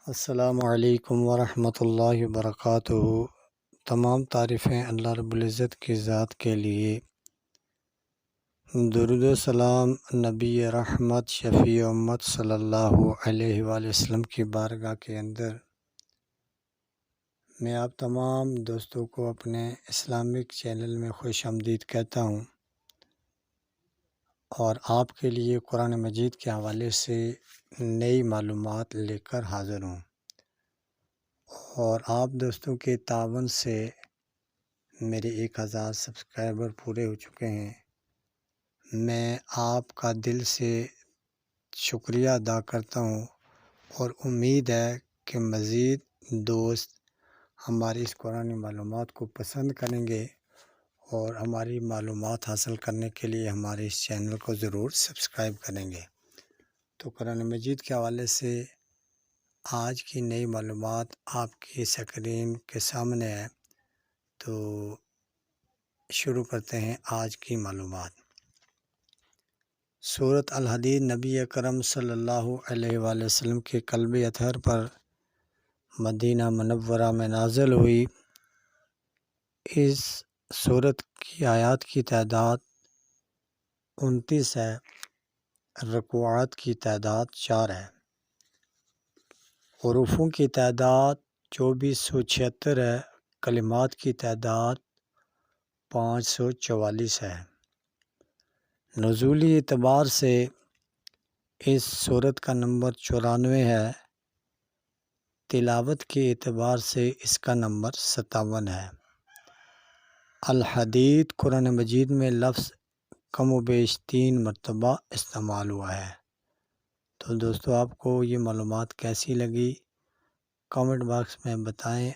السلام علیکم ورحمۃ اللہ وبرکاتہ۔ تمام تعریفیں اللہ رب العزت کی ذات کے لیے، درود و سلام نبی رحمت شفیع امت صلی اللہ علیہ وآلہ وسلم کی بارگاہ کے اندر میں آپ تمام دوستوں کو اپنے اسلامک چینل میں خوش آمدید کہتا ہوں، اور آپ کے لیے قرآن مجید کے حوالے سے نئی معلومات لے کر حاضر ہوں، اور آپ دوستوں کے تعاون سے میرے 1000 سبسکرائبر پورے ہو چکے ہیں۔ میں آپ کا دل سے شکریہ ادا کرتا ہوں، اور امید ہے کہ مزید دوست ہماری اس قرآن معلومات کو پسند کریں گے، اور ہماری معلومات حاصل کرنے کے لیے ہمارے اس چینل کو ضرور سبسکرائب کریں گے۔ تو قرآن مجید کے حوالے سے آج کی نئی معلومات آپ کی سکرین کے سامنے ہے، تو شروع کرتے ہیں آج کی معلومات۔ سورۃ الحدید نبی اکرم صلی اللہ علیہ وآلہ وسلم کے قلب اطہر پر مدینہ منورہ میں نازل ہوئی۔ اس سورت کی آیات کی تعداد 29 ہے، رکوعات کی تعداد 4 ہے، حروفوں کی تعداد 2476 ہے، کلمات کی تعداد 544 ہے۔ نزولی اعتبار سے اس سورت کا نمبر 94 ہے، تلاوت کے اعتبار سے اس کا نمبر 57 ہے۔ الحدید قرآن مجید میں لفظ کم و بیش 3 مرتبہ استعمال ہوا ہے۔ تو دوستو، آپ کو یہ معلومات کیسی لگی کامنٹ باکس میں بتائیں۔